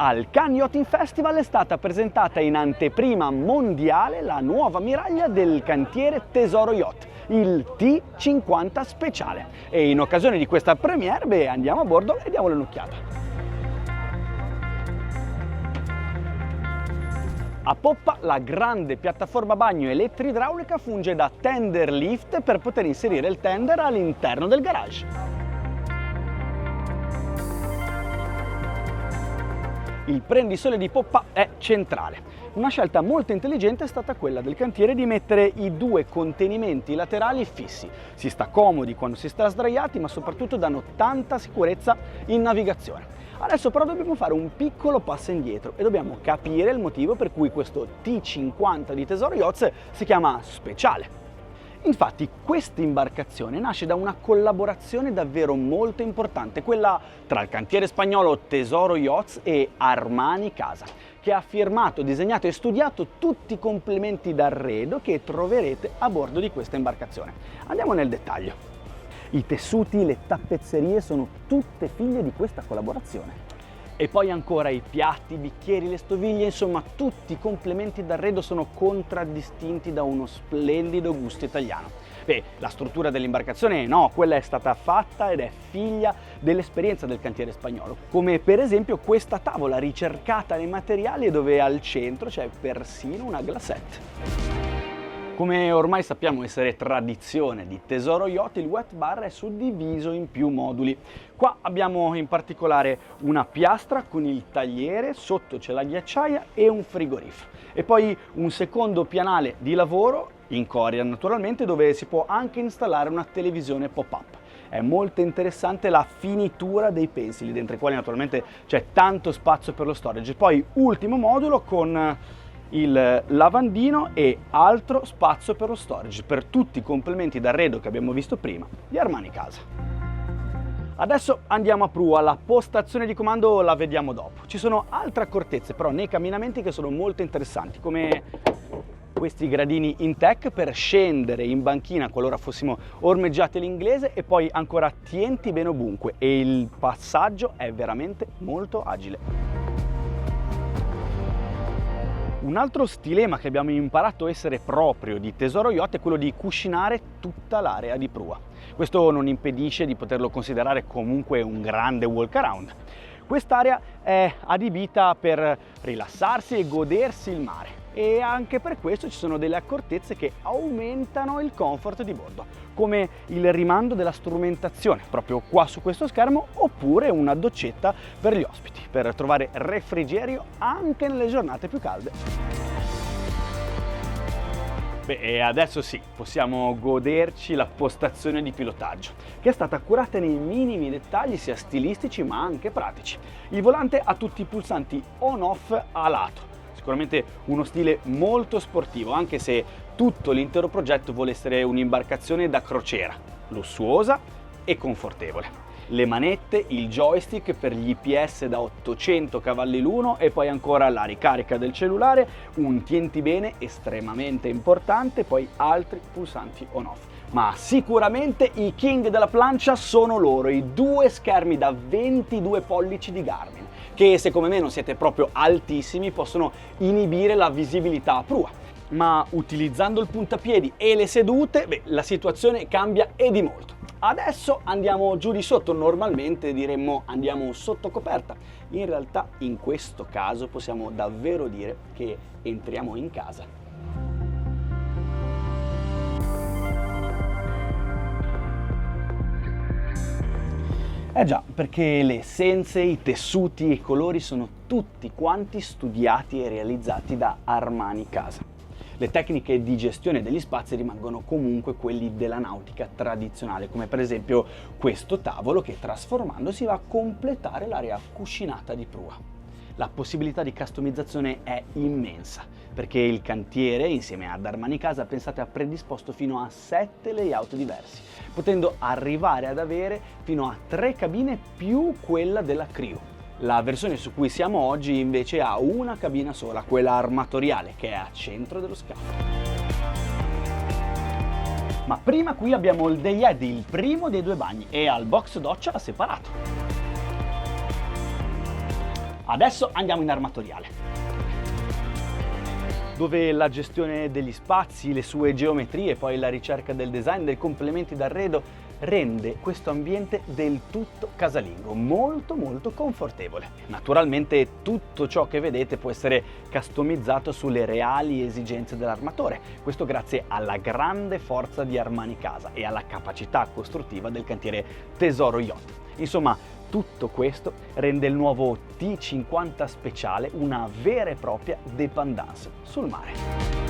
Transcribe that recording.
Al Cannes Yachting Festival è stata presentata in anteprima mondiale la nuova ammiraglia del cantiere Tesoro Yacht, il T50 Speciale. E in occasione di questa premiere, andiamo a bordo e diamole un'occhiata. A poppa, la grande piattaforma bagno elettroidraulica funge da tender lift per poter inserire il tender all'interno del garage. Il prendisole di poppa è centrale. Una scelta molto intelligente è stata quella del cantiere di mettere i due contenimenti laterali fissi. Si sta comodi quando si sta sdraiati, ma soprattutto danno tanta sicurezza in navigazione. Adesso però dobbiamo fare un piccolo passo indietro e dobbiamo capire il motivo per cui questo T50 di Tesoro Yachts si chiama Speciale. Infatti questa imbarcazione nasce da una collaborazione davvero molto importante, quella tra il cantiere spagnolo Tesoro Yachts e Armani Casa, che ha firmato, disegnato e studiato tutti i complementi d'arredo che troverete a bordo di questa imbarcazione. Andiamo nel dettaglio. I tessuti, le tappezzerie sono tutte figlie di questa collaborazione. E poi ancora i piatti, i bicchieri, le stoviglie, insomma tutti i complementi d'arredo sono contraddistinti da uno splendido gusto italiano. La struttura dell'imbarcazione no, quella è stata fatta ed è figlia dell'esperienza del cantiere spagnolo, come per esempio questa tavola ricercata nei materiali e dove al centro c'è persino una glacette. Come ormai sappiamo essere tradizione di Tesoro Yacht, il wet bar è suddiviso in più moduli. Qua abbiamo in particolare una piastra con il tagliere, sotto c'è la ghiacciaia e un frigorifero. E poi un secondo pianale di lavoro, in coria naturalmente, dove si può anche installare una televisione pop-up. È molto interessante la finitura dei pensili, dentro i quali naturalmente c'è tanto spazio per lo storage. Poi ultimo modulo con il lavandino e altro spazio per lo storage, per tutti i complementi d'arredo che abbiamo visto prima di Armani Casa. Adesso andiamo a prua, la postazione di comando la vediamo dopo. Ci sono altre accortezze però nei camminamenti che sono molto interessanti, come questi gradini in tech per scendere in banchina qualora fossimo ormeggiati all'inglese, e poi ancora tienti bene ovunque e il passaggio è veramente molto agile. Un altro stilema che abbiamo imparato a essere proprio di Tesoro Yacht è quello di cuscinare tutta l'area di prua. Questo non impedisce di poterlo considerare comunque un grande walk around. Quest'area è adibita per rilassarsi e godersi il mare, e anche per questo ci sono delle accortezze che aumentano il comfort di bordo, come il rimando della strumentazione proprio qua su questo schermo, oppure una doccetta per gli ospiti per trovare refrigerio anche nelle giornate più calde. E adesso sì, possiamo goderci la postazione di pilotaggio, che è stata curata nei minimi dettagli sia stilistici ma anche pratici. Il volante ha tutti i pulsanti on-off a lato, sicuramente uno stile molto sportivo, anche se tutto l'intero progetto vuole essere un'imbarcazione da crociera, lussuosa e confortevole. Le manette, il joystick per gli IPS da 800 cavalli l'uno e poi ancora la ricarica del cellulare, un tientibene estremamente importante, poi altri pulsanti on-off. Ma sicuramente i king della plancia sono loro, i due schermi da 22 pollici di Garmin, che se come me non siete proprio altissimi possono inibire la visibilità a prua. Ma utilizzando il puntapiedi e le sedute, la situazione cambia e di molto. Adesso andiamo giù di sotto, normalmente diremmo andiamo sotto coperta. In realtà in questo caso possiamo davvero dire che entriamo in casa. Eh già, perché le essenze, i tessuti e i colori sono tutti quanti studiati e realizzati da Armani Casa. Le tecniche di gestione degli spazi rimangono comunque quelli della nautica tradizionale, come per esempio questo tavolo che trasformandosi va a completare l'area cuscinata di prua. La possibilità di customizzazione è immensa, perché il cantiere, insieme ad Armani Casa, pensate, ha predisposto fino a 7 layout diversi, potendo arrivare ad avere fino a 3 cabine più quella della crew. La versione su cui siamo oggi invece ha una cabina sola, quella armatoriale, che è a centro dello scafo. Ma prima qui abbiamo il day head, il primo dei due bagni, e al box doccia separato. Adesso andiamo in armatoriale, dove la gestione degli spazi, le sue geometrie e poi la ricerca del design dei complementi d'arredo rende questo ambiente del tutto casalingo, molto confortevole. Naturalmente tutto ciò che vedete può essere customizzato sulle reali esigenze dell'armatore, questo grazie alla grande forza di Armani Casa e alla capacità costruttiva del cantiere Tesoro Yacht. Insomma, tutto questo rende il nuovo T50 Speciale una vera e propria dépendance sul mare.